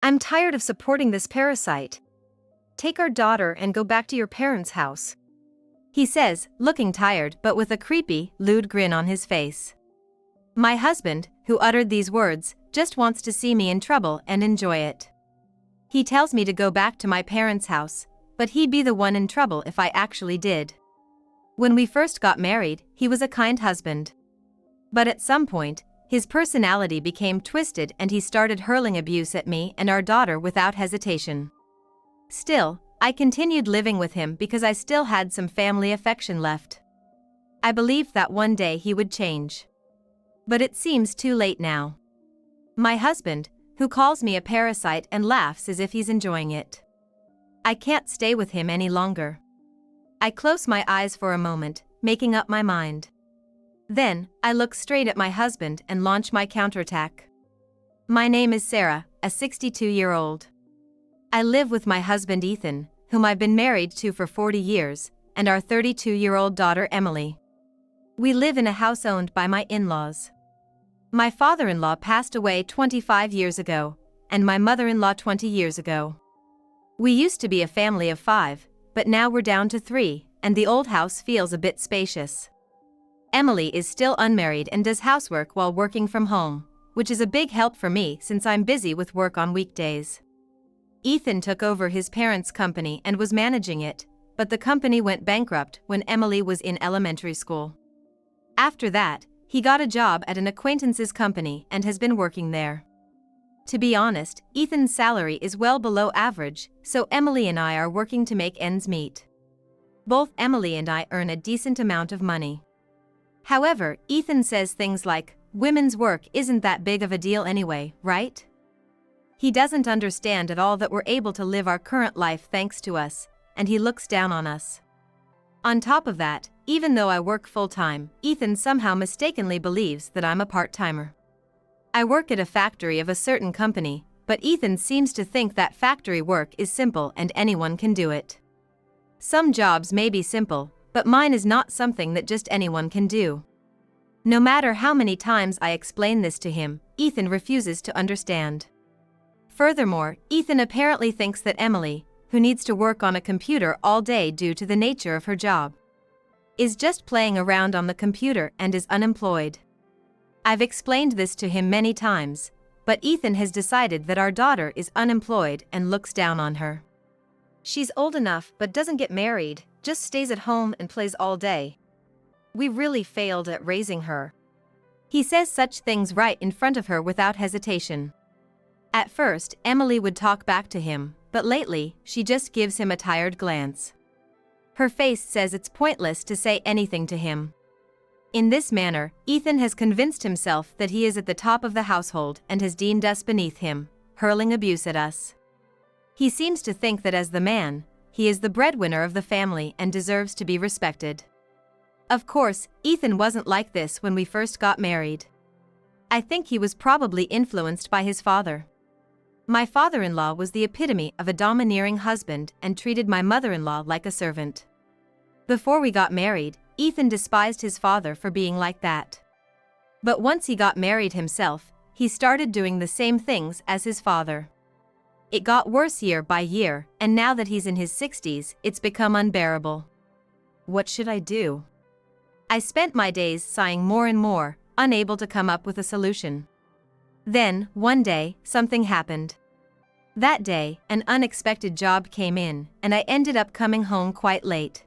I'm tired of supporting this parasite. Take our daughter and go back to your parents' house," he says, looking tired but with a creepy, lewd grin on his face. My husband, who uttered these words, just wants to see me in trouble and enjoy it. He tells me to go back to my parents' house, but he'd be the one in trouble if I actually did. When we first got married, he was a kind husband. But at some point, his personality became twisted and he started hurling abuse at me and our daughter without hesitation. Still, I continued living with him because I still had some family affection left. I believed that one day he would change. But it seems too late now. My husband, who calls me a parasite and laughs as if he's enjoying it. I can't stay with him any longer. I close my eyes for a moment, making up my mind. Then, I look straight at my husband and launch my counterattack. My name is Sarah, a 62-year-old. I live with my husband Ethan, whom I've been married to for 40 years, and our 32-year-old daughter Emily. We live in a house owned by my in-laws. My father-in-law passed away 25 years ago, and my mother-in-law 20 years ago. We used to be a family of 5, but now we're down to 3, and the old house feels a bit spacious. Emily is still unmarried and does housework while working from home, which is a big help for me since I'm busy with work on weekdays. Ethan took over his parents' company and was managing it, but the company went bankrupt when Emily was in elementary school. After that, he got a job at an acquaintance's company and has been working there. To be honest, Ethan's salary is well below average, so Emily and I are working to make ends meet. Both Emily and I earn a decent amount of money. However, Ethan says things like, "Women's work isn't that big of a deal anyway, right?" He doesn't understand at all that we're able to live our current life thanks to us, and he looks down on us. On top of that, even though I work full-time, Ethan somehow mistakenly believes that I'm a part-timer. I work at a factory of a certain company, but Ethan seems to think that factory work is simple and anyone can do it. Some jobs may be simple, but mine is not something that just anyone can do. No matter how many times I explain this to him, Ethan refuses to understand. Furthermore, Ethan apparently thinks that Emily, who needs to work on a computer all day due to the nature of her job, is just playing around on the computer and is unemployed. I've explained this to him many times, but Ethan has decided that our daughter is unemployed and looks down on her. She's old enough but doesn't get married, just stays at home and plays all day. We really failed at raising her. He says such things right in front of her without hesitation. At first, Emily would talk back to him, but lately, she just gives him a tired glance. Her face says it's pointless to say anything to him. In this manner, Ethan has convinced himself that he is at the top of the household and has deemed us beneath him, hurling abuse at us. He seems to think that as the man, he is the breadwinner of the family and deserves to be respected. Of course, Ethan wasn't like this when we first got married. I think he was probably influenced by his father. My father-in-law was the epitome of a domineering husband and treated my mother-in-law like a servant. Before we got married, Ethan despised his father for being like that. But once he got married himself, he started doing the same things as his father. It got worse year by year, and now that he's in his 60s, it's become unbearable. What should I do? I spent my days sighing more and more, unable to come up with a solution. Then, one day, something happened. That day, an unexpected job came in, and I ended up coming home quite late.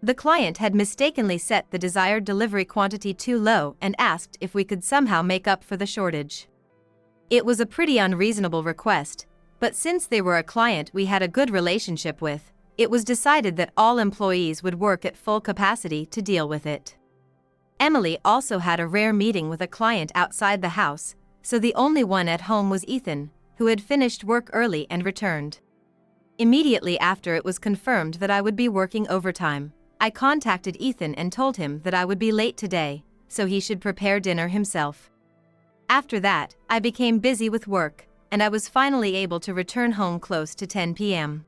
The client had mistakenly set the desired delivery quantity too low and asked if we could somehow make up for the shortage. It was a pretty unreasonable request, but since they were a client we had a good relationship with, it was decided that all employees would work at full capacity to deal with it. Emily also had a rare meeting with a client outside the house, so the only one at home was Ethan, who had finished work early and returned. Immediately after it was confirmed that I would be working overtime, I contacted Ethan and told him that I would be late today, so he should prepare dinner himself. After that, I became busy with work, and I was finally able to return home close to 10 p.m.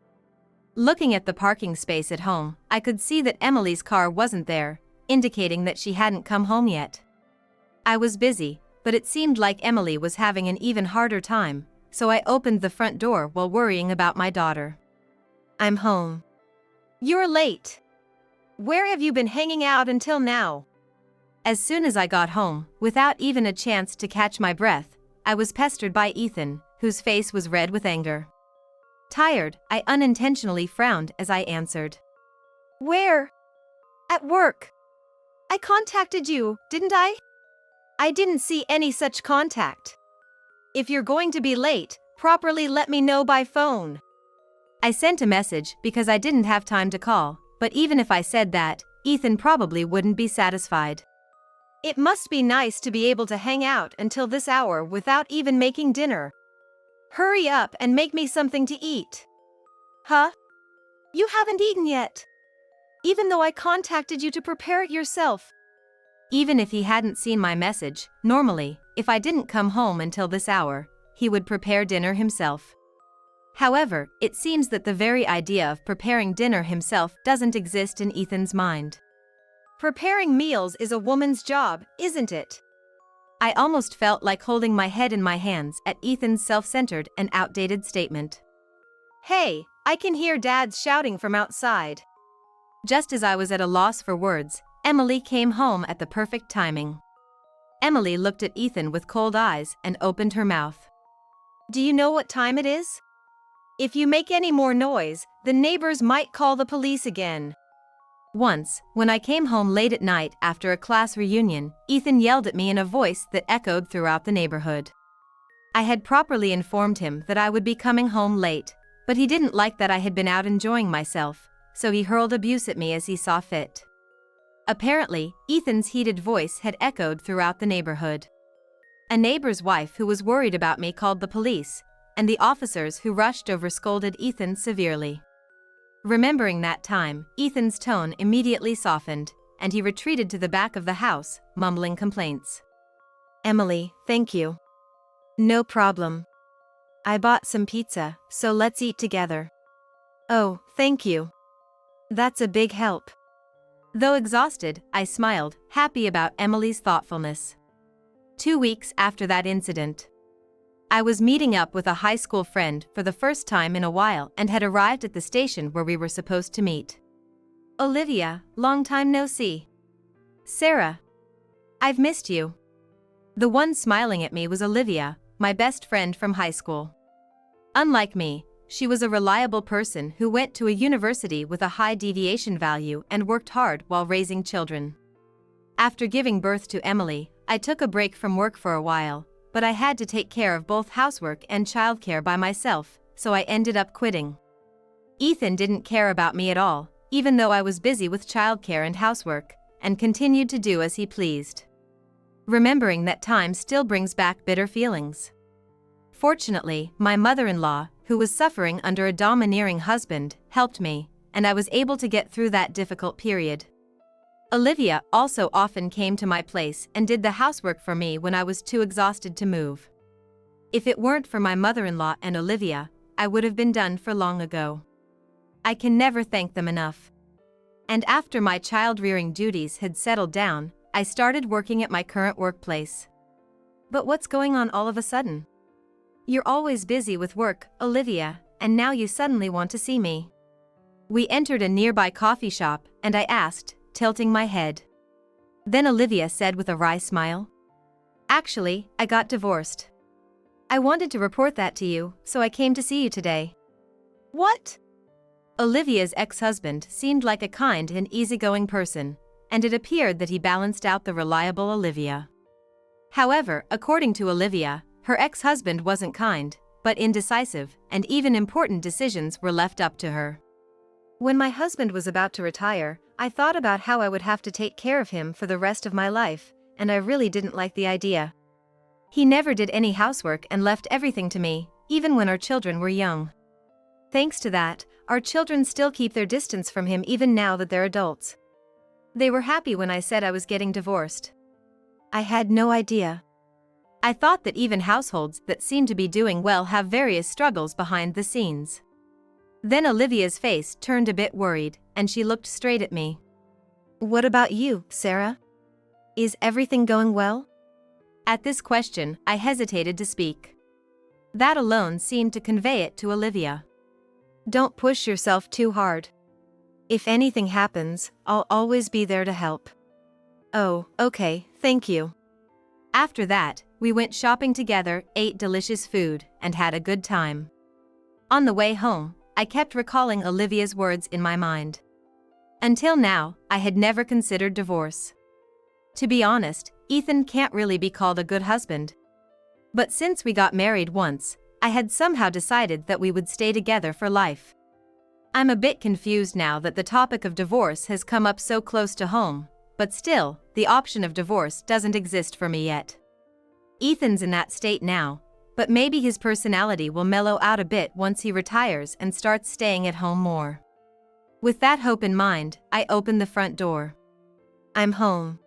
Looking at the parking space at home, I could see that Emily's car wasn't there, indicating that she hadn't come home yet. I was busy, but it seemed like Emily was having an even harder time, so I opened the front door while worrying about my daughter. "I'm home." "You're late. Where have you been hanging out until now?" As soon as I got home, without even a chance to catch my breath, I was pestered by Ethan, whose face was red with anger. Tired, I unintentionally frowned as I answered. "Where?" "At work. I contacted you, didn't I?" "I didn't see any such contact. If you're going to be late, properly let me know by phone." I sent a message because I didn't have time to call, but even if I said that, Ethan probably wouldn't be satisfied. "It must be nice to be able to hang out until this hour without even making dinner. Hurry up and make me something to eat." "Huh? You haven't eaten yet? Even though I contacted you to prepare it yourself." Even if he hadn't seen my message, normally, if I didn't come home until this hour, he would prepare dinner himself. However, it seems that the very idea of preparing dinner himself doesn't exist in Ethan's mind. Preparing meals is a woman's job, isn't it? I almost felt like holding my head in my hands at Ethan's self-centered and outdated statement. "Hey, I can hear Dad shouting from outside." Just as I was at a loss for words, Emily came home at the perfect timing. Emily looked at Ethan with cold eyes and opened her mouth. "Do you know what time it is? If you make any more noise, the neighbors might call the police again." Once, when I came home late at night after a class reunion, Ethan yelled at me in a voice that echoed throughout the neighborhood. I had properly informed him that I would be coming home late, but he didn't like that I had been out enjoying myself, so he hurled abuse at me as he saw fit. Apparently, Ethan's heated voice had echoed throughout the neighborhood. A neighbor's wife who was worried about me called the police, and the officers who rushed over scolded Ethan severely. Remembering that time, Ethan's tone immediately softened, and he retreated to the back of the house, mumbling complaints. "Emily, thank you." "No problem. I bought some pizza, so let's eat together." "Oh, thank you. That's a big help." Though exhausted, I smiled, happy about Emily's thoughtfulness. 2 weeks after that incident, I was meeting up with a high school friend for the first time in a while and had arrived at the station where we were supposed to meet. "Olivia, long time no see." "Sarah. I've missed you." The one smiling at me was Olivia, my best friend from high school. Unlike me, she was a reliable person who went to a university with a high deviation value and worked hard while raising children. After giving birth to Emily, I took a break from work for a while, but I had to take care of both housework and childcare by myself, so I ended up quitting. Ethan didn't care about me at all, even though I was busy with childcare and housework, and continued to do as he pleased. Remembering that time still brings back bitter feelings. Fortunately, my mother-in-law, who was suffering under a domineering husband, helped me, and I was able to get through that difficult period. Olivia also often came to my place and did the housework for me when I was too exhausted to move. If it weren't for my mother-in-law and Olivia, I would have been done for long ago. I can never thank them enough. And after my child-rearing duties had settled down, I started working at my current workplace. But what's going on all of a sudden? You're always busy with work, Olivia, and now you suddenly want to see me. We entered a nearby coffee shop, and I asked, tilting my head. Then Olivia said with a wry smile, "Actually, I got divorced. I wanted to report that to you, so I came to see you today." "What?" Olivia's ex-husband seemed like a kind and easygoing person, and it appeared that he balanced out the reliable Olivia. However, according to Olivia, her ex-husband wasn't kind, but indecisive, and even important decisions were left up to her. "When my husband was about to retire, I thought about how I would have to take care of him for the rest of my life, and I really didn't like the idea. He never did any housework and left everything to me, even when our children were young. Thanks to that, our children still keep their distance from him even now that they're adults. They were happy when I said I was getting divorced. I had no idea. I thought that even households that seem to be doing well have various struggles behind the scenes." Then Olivia's face turned a bit worried, and she looked straight at me. "What about you, Sarah? Is everything going well?" At this question, I hesitated to speak. That alone seemed to convey it to Olivia. Don't push yourself too hard. If anything happens, I'll always be there to help. Oh, okay, thank you. After that, we went shopping together, ate delicious food, and had a good time. On the way home, I kept recalling Olivia's words in my mind. Until now, I had never considered divorce. To be honest, Ethan can't really be called a good husband. But since we got married once, I had somehow decided that we would stay together for life. I'm a bit confused now that the topic of divorce has come up so close to home, but still, the option of divorce doesn't exist for me yet. Ethan's in that state now, but maybe his personality will mellow out a bit once he retires and starts staying at home more. With that hope in mind, I opened the front door. I'm home.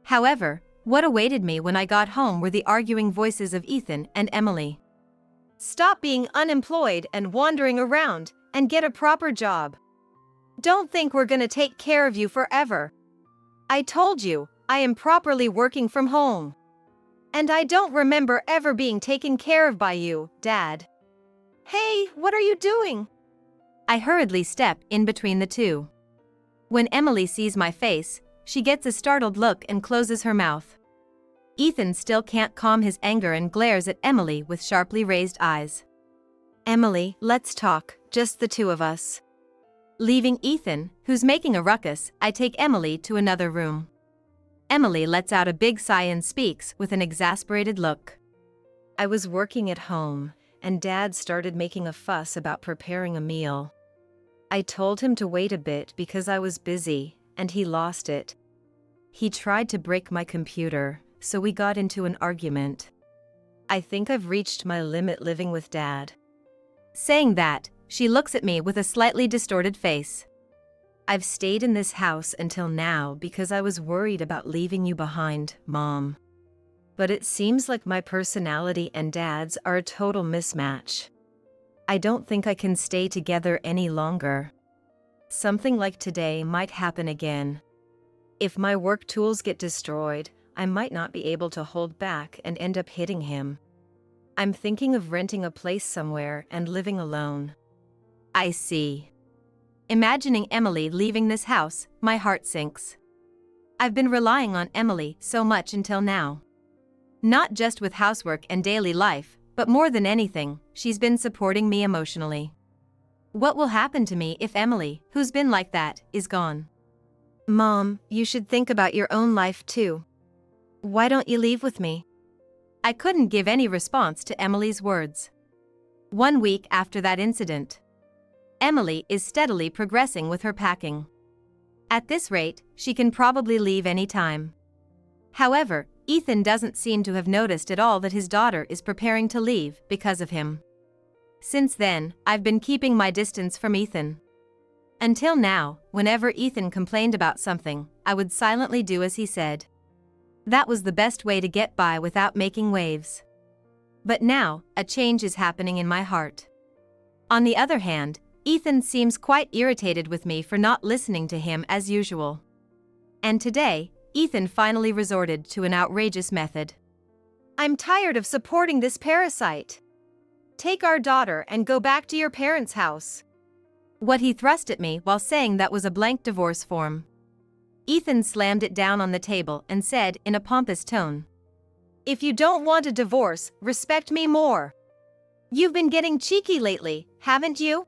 However, what awaited me when I got home were the arguing voices of Ethan and Emily. Stop being unemployed and wandering around, and get a proper job. Don't think we're gonna take care of you forever. I told you, I am properly working from home. And I don't remember ever being taken care of by you, Dad. Hey, what are you doing? I hurriedly step in between the two. When Emily sees my face, she gets a startled look and closes her mouth. Ethan still can't calm his anger and glares at Emily with sharply raised eyes. Emily, let's talk, just the two of us. Leaving Ethan, who's making a ruckus, I take Emily to another room. Emily lets out a big sigh and speaks with an exasperated look. I was working at home, and Dad started making a fuss about preparing a meal. I told him to wait a bit because I was busy, and he lost it. He tried to break my computer, so we got into an argument. I think I've reached my limit living with Dad. Saying that, she looks at me with a slightly distorted face. I've stayed in this house until now because I was worried about leaving you behind, Mom. But it seems like my personality and Dad's are a total mismatch. I don't think I can stay together any longer. Something like today might happen again. If my work tools get destroyed, I might not be able to hold back and end up hitting him. I'm thinking of renting a place somewhere and living alone. I see. Imagining Emily leaving this house, my heart sinks. I've been relying on Emily so much until now. Not just with housework and daily life, but more than anything, she's been supporting me emotionally. What will happen to me if Emily, who's been like that, is gone? Mom, you should think about your own life too. Why don't you leave with me? I couldn't give any response to Emily's words. 1 week after that incident, Emily is steadily progressing with her packing. At this rate, she can probably leave any time. However, Ethan doesn't seem to have noticed at all that his daughter is preparing to leave because of him. Since then, I've been keeping my distance from Ethan. Until now, whenever Ethan complained about something, I would silently do as he said. That was the best way to get by without making waves. But now, a change is happening in my heart. On the other hand, Ethan seems quite irritated with me for not listening to him as usual. And today, Ethan finally resorted to an outrageous method. I'm tired of supporting this parasite. Take our daughter and go back to your parents' house. What he thrust at me while saying that was a blank divorce form. Ethan slammed it down on the table and said in a pompous tone, If you don't want a divorce, respect me more. You've been getting cheeky lately, haven't you?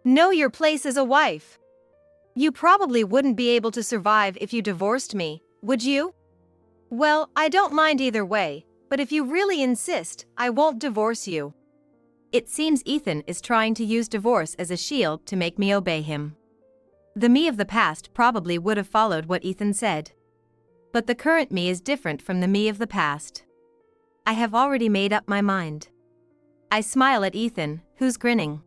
Know your place as a wife. You probably wouldn't be able to survive if you divorced me, would you? Well, I don't mind either way, but if you really insist, I won't divorce you. It seems Ethan is trying to use divorce as a shield to make me obey him. The me of the past probably would have followed what Ethan said. But the current me is different from the me of the past. I have already made up my mind. I smile at Ethan, who's grinning.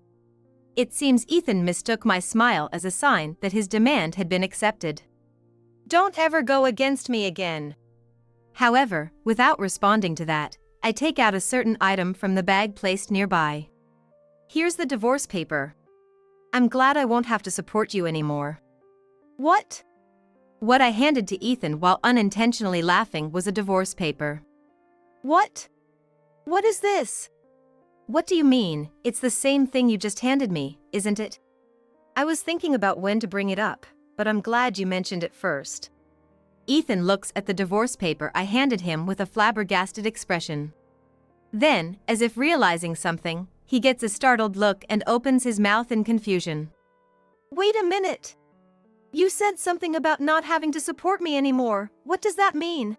It seems Ethan mistook my smile as a sign that his demand had been accepted. Don't ever go against me again. However, without responding to that, I take out a certain item from the bag placed nearby. Here's the divorce paper. I'm glad I won't have to support you anymore. What? What I handed to Ethan while unintentionally laughing was a divorce paper. What? What is this? What do you mean? It's the same thing you just handed me, isn't it? I was thinking about when to bring it up, but I'm glad you mentioned it first. Ethan looks at the divorce paper I handed him with a flabbergasted expression. Then, as if realizing something, he gets a startled look and opens his mouth in confusion. Wait a minute! You said something about not having to support me anymore. What does that mean?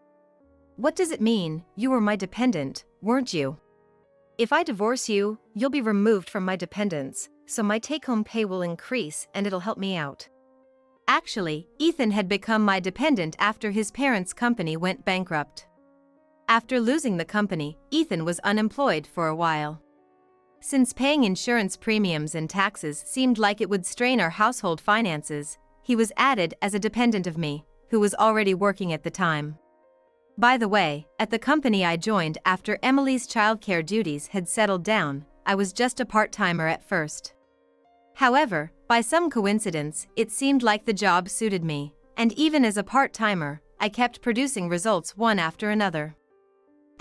What does it mean? You were my dependent, weren't you? If I divorce you, you'll be removed from my dependents, so my take-home pay will increase and it'll help me out. Actually, Ethan had become my dependent after his parents' company went bankrupt. After losing the company, Ethan was unemployed for a while. Since paying insurance premiums and taxes seemed like it would strain our household finances, he was added as a dependent of me, who was already working at the time. By the way, at the company I joined after Emily's childcare duties had settled down, I was just a part-timer at first. However, by some coincidence, it seemed like the job suited me, and even as a part-timer, I kept producing results one after another.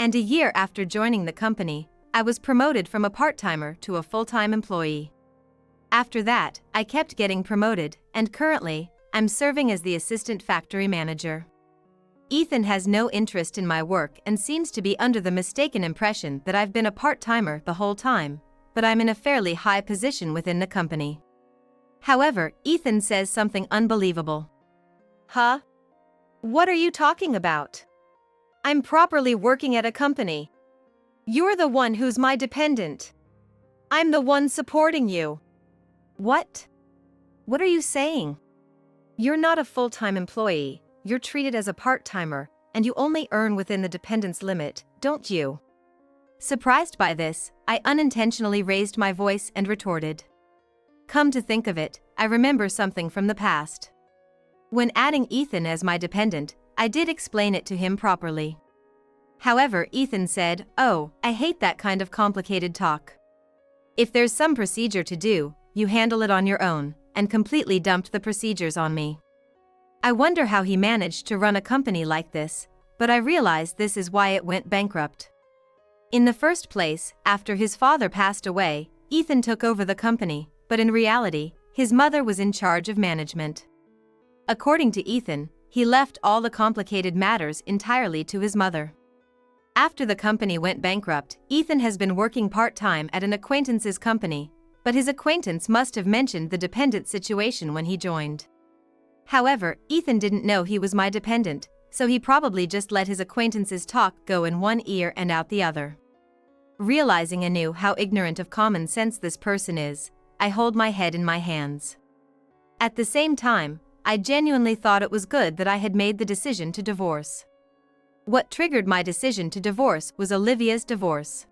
And a year after joining the company, I was promoted from a part-timer to a full-time employee. After that, I kept getting promoted, and currently, I'm serving as the assistant factory manager. Ethan has no interest in my work and seems to be under the mistaken impression that I've been a part-timer the whole time, but I'm in a fairly high position within the company. However, Ethan says something unbelievable. Huh? What are you talking about? I'm properly working at a company. You're the one who's my dependent. I'm the one supporting you. What? What are you saying? You're not a full-time employee. You're treated as a part-timer, and you only earn within the dependence limit, don't you? Surprised by this, I unintentionally raised my voice and retorted. Come to think of it, I remember something from the past. When adding Ethan as my dependent, I did explain it to him properly. However, Ethan said, "Oh, I hate that kind of complicated talk. If there's some procedure to do, you handle it on your own," and completely dumped the procedures on me. I wonder how he managed to run a company like this, but I realize this is why it went bankrupt. In the first place, after his father passed away, Ethan took over the company, but in reality, his mother was in charge of management. According to Ethan, he left all the complicated matters entirely to his mother. After the company went bankrupt, Ethan has been working part-time at an acquaintance's company, but his acquaintance must have mentioned the dependent situation when he joined. However, Ethan didn't know he was my dependent, so he probably just let his acquaintance's talk go in one ear and out the other. Realizing anew how ignorant of common sense this person is, I hold my head in my hands. At the same time, I genuinely thought it was good that I had made the decision to divorce. What triggered my decision to divorce was Olivia's divorce.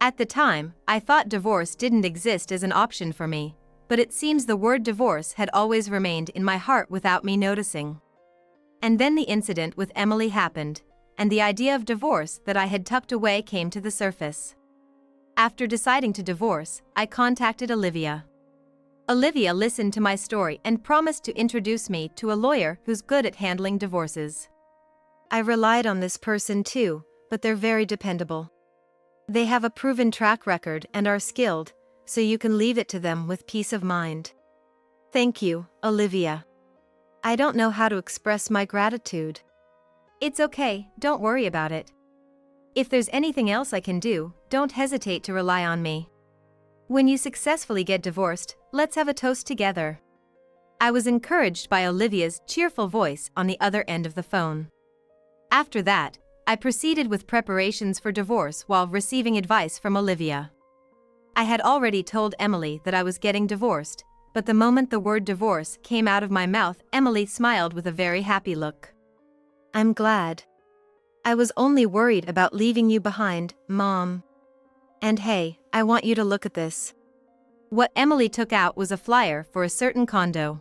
At the time, I thought divorce didn't exist as an option for me, but it seems the word divorce had always remained in my heart without me noticing. And then the incident with Emily happened, and the idea of divorce that I had tucked away came to the surface. After deciding to divorce, I contacted Olivia. Olivia listened to my story and promised to introduce me to a lawyer who's good at handling divorces. I relied on this person too, but they're very dependable. They have a proven track record and are skilled, so you can leave it to them with peace of mind. Thank you, Olivia. I don't know how to express my gratitude. It's okay, don't worry about it. If there's anything else I can do, don't hesitate to rely on me. When you successfully get divorced, let's have a toast together. I was encouraged by Olivia's cheerful voice on the other end of the phone. After that, I proceeded with preparations for divorce while receiving advice from Olivia. I had already told Emily that I was getting divorced, but the moment the word divorce came out of my mouth, Emily smiled with a very happy look. I'm glad. I was only worried about leaving you behind, Mom. And hey, I want you to look at this. What Emily took out was a flyer for a certain condo.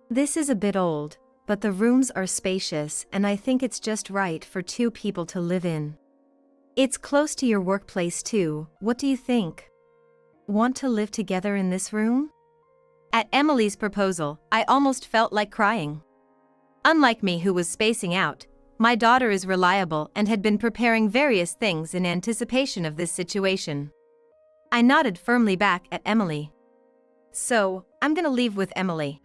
This is a bit old, but the rooms are spacious and I think it's just right for 2 people to live in. It's close to your workplace too, what do you think? Want to live together in this room? At Emily's proposal, I almost felt like crying. Unlike me who was spacing out, my daughter is reliable and had been preparing various things in anticipation of this situation. I nodded firmly back at Emily. So, I'm gonna leave with Emily.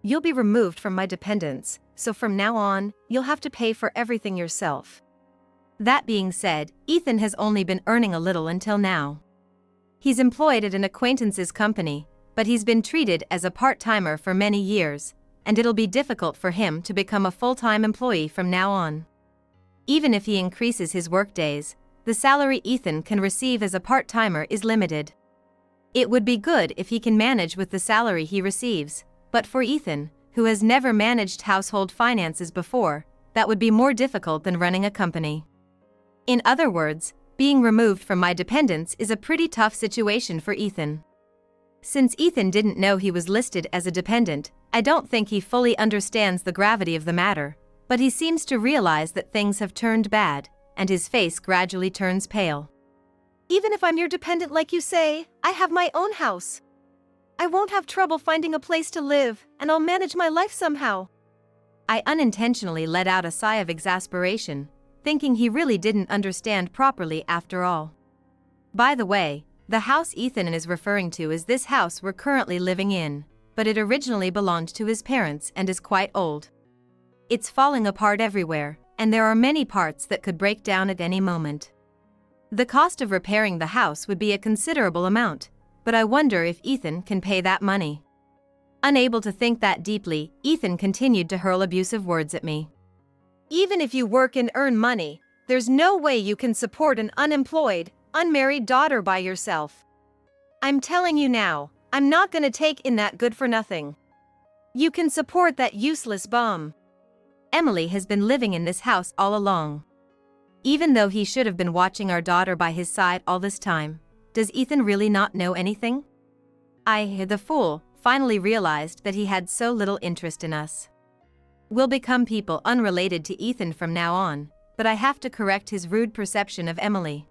You'll be removed from my dependents, so from now on, you'll have to pay for everything yourself. That being said, Ethan has only been earning a little until now. He's employed at an acquaintance's company, but he's been treated as a part-timer for many years, and it'll be difficult for him to become a full-time employee from now on. Even if he increases his workdays, the salary Ethan can receive as a part-timer is limited. It would be good if he can manage with the salary he receives, but for Ethan, who has never managed household finances before, that would be more difficult than running a company. In other words, being removed from my dependents is a pretty tough situation for Ethan. Since Ethan didn't know he was listed as a dependent, I don't think he fully understands the gravity of the matter, but he seems to realize that things have turned bad, and his face gradually turns pale. Even if I'm your dependent like you say, I have my own house. I won't have trouble finding a place to live, and I'll manage my life somehow. I unintentionally let out a sigh of exasperation, thinking he really didn't understand properly after all. By the way, the house Ethan is referring to is this house we're currently living in, but it originally belonged to his parents and is quite old. It's falling apart everywhere, and there are many parts that could break down at any moment. The cost of repairing the house would be a considerable amount, but I wonder if Ethan can pay that money. Unable to think that deeply, Ethan continued to hurl abusive words at me. Even if you work and earn money, there's no way you can support an unemployed, unmarried daughter by yourself. I'm telling you now, I'm not gonna take in that good for nothing. You can support that useless bum. Emily has been living in this house all along. Even though he should have been watching our daughter by his side all this time, does Ethan really not know anything? I, the fool, finally realized that he had so little interest in us. We'll become people unrelated to Ethan from now on, but I have to correct his rude perception of Emily.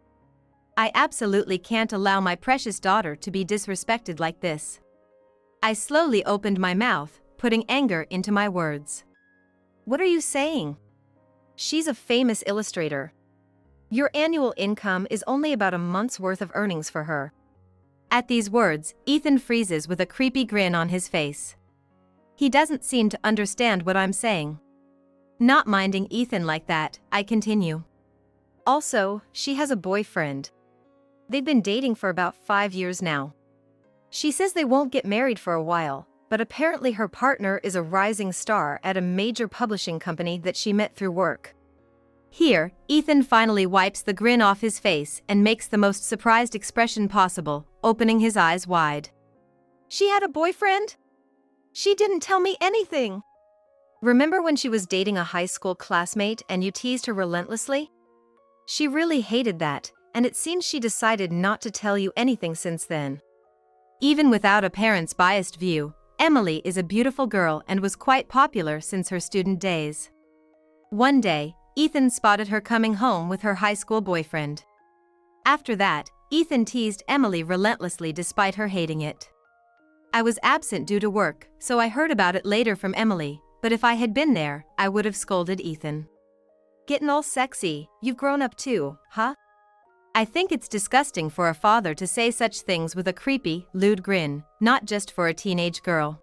I absolutely can't allow my precious daughter to be disrespected like this. I slowly opened my mouth, putting anger into my words. What are you saying? She's a famous illustrator. Your annual income is only about a month's worth of earnings for her. At these words, Ethan freezes with a creepy grin on his face. He doesn't seem to understand what I'm saying. Not minding Ethan like that, I continue. Also, she has a boyfriend. They've been dating for about 5 years now. She says they won't get married for a while, but apparently her partner is a rising star at a major publishing company that she met through work. Here, Ethan finally wipes the grin off his face and makes the most surprised expression possible, opening his eyes wide. She had a boyfriend? She didn't tell me anything. Remember when she was dating a high school classmate and you teased her relentlessly? She really hated that, and it seems she decided not to tell you anything since then. Even without a parent's biased view, Emily is a beautiful girl and was quite popular since her student days. One day, Ethan spotted her coming home with her high school boyfriend. After that, Ethan teased Emily relentlessly despite her hating it. I was absent due to work, so I heard about it later from Emily, but if I had been there, I would have scolded Ethan. Getting all sexy, you've grown up too, huh? I think it's disgusting for a father to say such things with a creepy, lewd grin, not just for a teenage girl.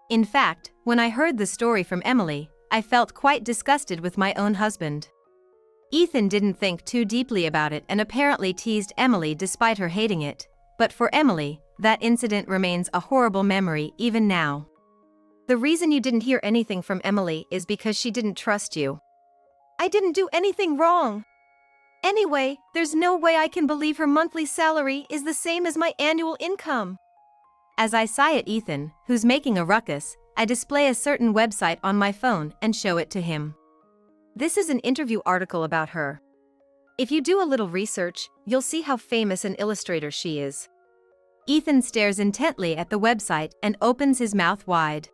In fact, when I heard the story from Emily, I felt quite disgusted with my own husband. Ethan didn't think too deeply about it and apparently teased Emily despite her hating it, but for Emily, that incident remains a horrible memory even now. The reason you didn't hear anything from Emily is because she didn't trust you. I didn't do anything wrong. Anyway, there's no way I can believe her monthly salary is the same as my annual income. As I sigh at Ethan, who's making a ruckus, I display a certain website on my phone and show it to him. This is an interview article about her. If you do a little research, you'll see how famous an illustrator she is. Ethan stares intently at the website and opens his mouth wide.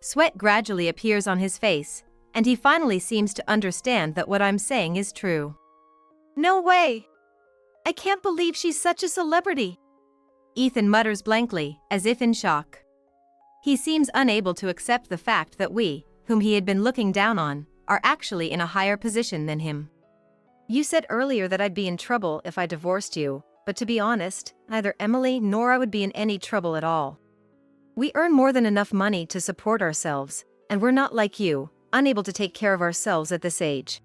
Sweat gradually appears on his face, and he finally seems to understand that what I'm saying is true. No way! I can't believe she's such a celebrity! Ethan mutters blankly, as if in shock. He seems unable to accept the fact that we, whom he had been looking down on, are actually in a higher position than him. You said earlier that I'd be in trouble if I divorced you, but to be honest, neither Emily nor I would be in any trouble at all. We earn more than enough money to support ourselves, and we're not like you, unable to take care of ourselves at this age.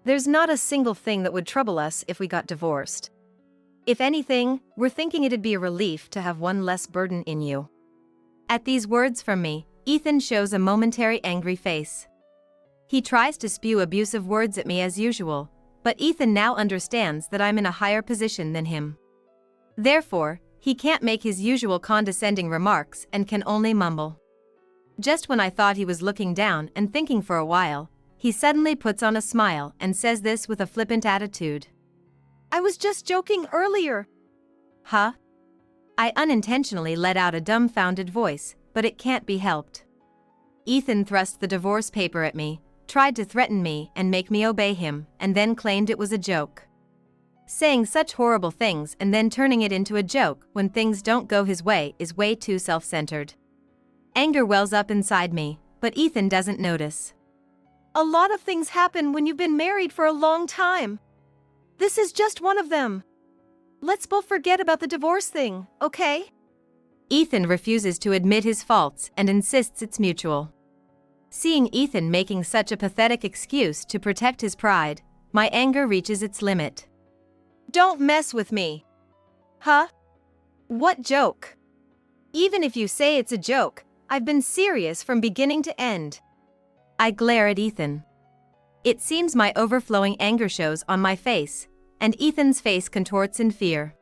There's not a single thing that would trouble us if we got divorced. If anything, we're thinking it'd be a relief to have one less burden in you. At these words from me, Ethan shows a momentary angry face. He tries to spew abusive words at me as usual, but Ethan now understands that I'm in a higher position than him. Therefore, he can't make his usual condescending remarks and can only mumble. Just when I thought he was looking down and thinking for a while, he suddenly puts on a smile and says this with a flippant attitude. "I was just joking earlier." Huh? I unintentionally let out a dumbfounded voice, but it can't be helped. Ethan thrust the divorce paper at me, tried to threaten me and make me obey him, and then claimed it was a joke. Saying such horrible things and then turning it into a joke when things don't go his way is way too self-centered. Anger wells up inside me, but Ethan doesn't notice. "A lot of things happen when you've been married for a long time. This is just one of them. Let's both forget about the divorce thing, okay?" Ethan refuses to admit his faults and insists it's mutual. Seeing Ethan making such a pathetic excuse to protect his pride, my anger reaches its limit. "Don't mess with me." Huh? What joke? Even if you say it's a joke, I've been serious from beginning to end. I glare at Ethan. It seems my overflowing anger shows on my face, and Ethan's face contorts in fear.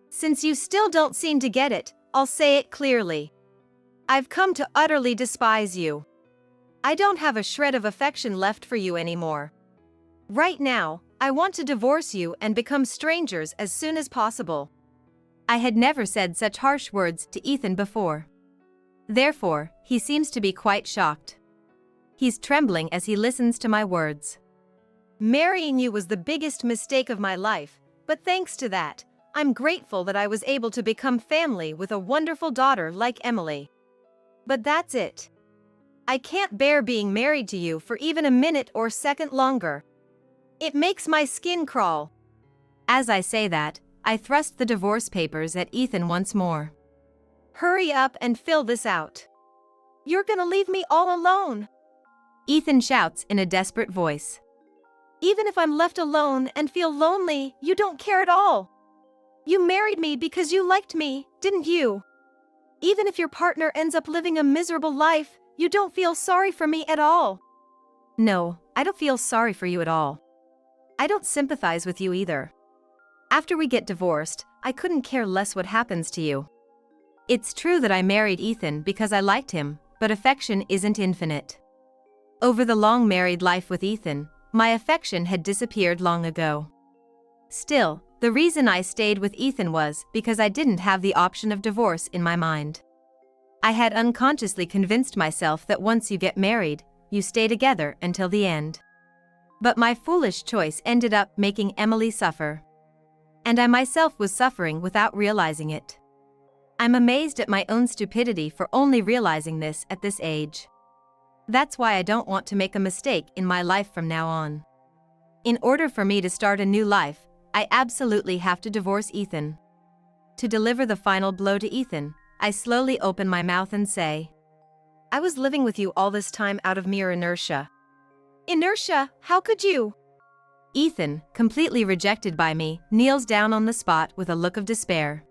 "Since you still don't seem to get it, I'll say it clearly. I've come to utterly despise you. I don't have a shred of affection left for you anymore. Right now, I want to divorce you and become strangers as soon as possible." I had never said such harsh words to Ethan before. Therefore, he seems to be quite shocked. He's trembling as he listens to my words. "Marrying you was the biggest mistake of my life, but thanks to that, I'm grateful that I was able to become family with a wonderful daughter like Emily. But that's it. I can't bear being married to you for even a minute or second longer. It makes my skin crawl." As I say that, I thrust the divorce papers at Ethan once more. "Hurry up and fill this out. You're gonna leave me all alone," Ethan shouts in a desperate voice. "Even if I'm left alone and feel lonely, you don't care at all. You married me because you liked me, didn't you? Even if your partner ends up living a miserable life, you don't feel sorry for me at all." No, I don't feel sorry for you at all. I don't sympathize with you either. After we get divorced, I couldn't care less what happens to you. It's true that I married Ethan because I liked him, but affection isn't infinite. Over the long married life with Ethan, my affection had disappeared long ago. Still, the reason I stayed with Ethan was because I didn't have the option of divorce in my mind. I had unconsciously convinced myself that once you get married, you stay together until the end. But my foolish choice ended up making Emily suffer. And I myself was suffering without realizing it. I'm amazed at my own stupidity for only realizing this at this age. That's why I don't want to make a mistake in my life from now on. In order for me to start a new life, I absolutely have to divorce Ethan. To deliver the final blow to Ethan, I slowly open my mouth and say, "I was living with you all this time out of mere inertia." "Inertia? How could you?" Ethan, completely rejected by me, kneels down on the spot with a look of despair.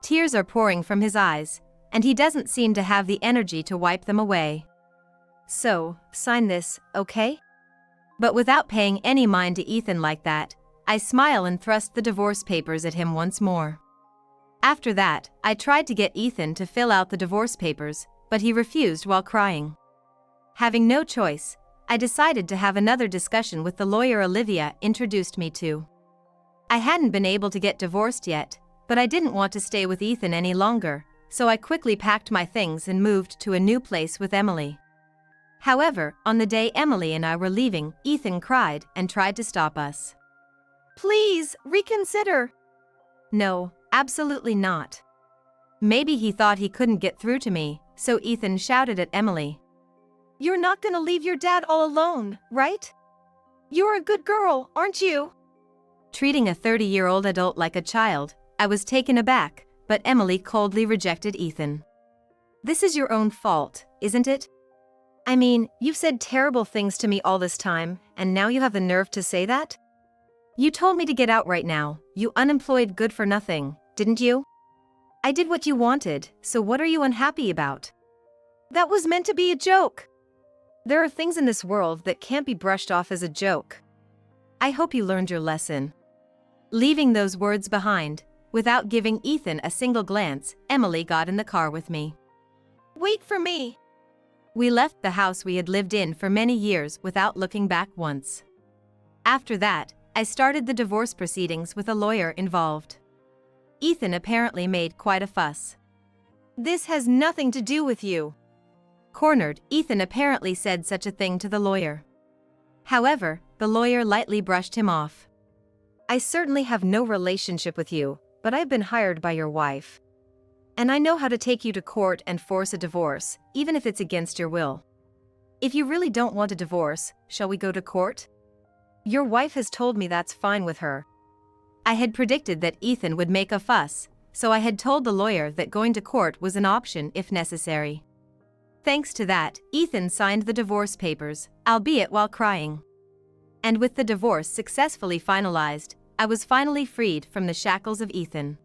Tears are pouring from his eyes, and he doesn't seem to have the energy to wipe them away. "So, sign this, okay?" But without paying any mind to Ethan like that, I smile and thrust the divorce papers at him once more. After that, I tried to get Ethan to fill out the divorce papers, but he refused while crying. Having no choice, I decided to have another discussion with the lawyer Olivia introduced me to. I hadn't been able to get divorced yet, but I didn't want to stay with Ethan any longer, so I quickly packed my things and moved to a new place with Emily. However, on the day Emily and I were leaving, Ethan cried and tried to stop us. "Please, reconsider." No, absolutely not. Maybe he thought he couldn't get through to me, so Ethan shouted at Emily. "You're not gonna leave your dad all alone, right? You're a good girl, aren't you?" Treating a 30-year-old adult like a child, I was taken aback, but Emily coldly rejected Ethan. This is your own fault, isn't it? I mean, you've said terrible things to me all this time, and now you have the nerve to say that? You told me to get out right now, you unemployed good-for-nothing, didn't you? I did what you wanted, so what are you unhappy about? That was meant to be a joke. There are things in this world that can't be brushed off as a joke. I hope you learned your lesson. Leaving those words behind, without giving Ethan a single glance, Emily got in the car with me. Wait for me. We left the house we had lived in for many years without looking back once. After that, I started the divorce proceedings with a lawyer involved. Ethan apparently made quite a fuss. This has nothing to do with you. Cornered, Ethan apparently said such a thing to the lawyer. However, the lawyer lightly brushed him off. I certainly have no relationship with you, but I've been hired by your wife. And I know how to take you to court and force a divorce, even if it's against your will. If you really don't want a divorce, shall we go to court? Your wife has told me that's fine with her. I had predicted that Ethan would make a fuss, so I had told the lawyer that going to court was an option if necessary. Thanks to that, Ethan signed the divorce papers, albeit while crying. And with the divorce successfully finalized, I was finally freed from the shackles of Ethan.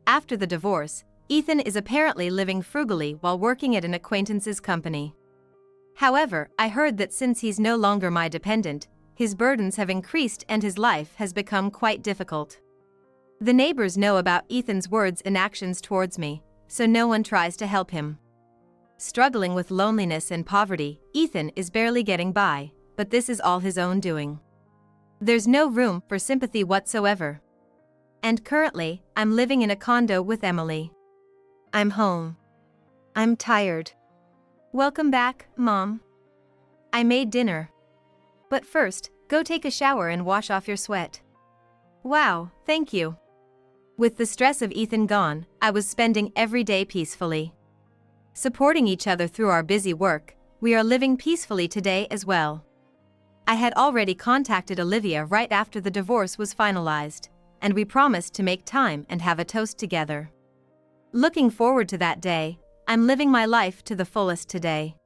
After the divorce, Ethan is apparently living frugally while working at an acquaintance's company. However, I heard that since he's no longer my dependent, his burdens have increased and his life has become quite difficult. The neighbors know about Ethan's words and actions towards me, so no one tries to help him. Struggling with loneliness and poverty, Ethan is barely getting by, but this is all his own doing. There's no room for sympathy whatsoever. And currently, I'm living in a condo with Emily. I'm home. I'm tired. Welcome back, Mom. I made dinner. But first, go take a shower and wash off your sweat. Wow, thank you. With the stress of Ethan gone, I was spending every day peacefully. Supporting each other through our busy work, we are living peacefully today as well. I had already contacted Olivia right after the divorce was finalized, and we promised to make time and have a toast together. Looking forward to that day, I'm living my life to the fullest today.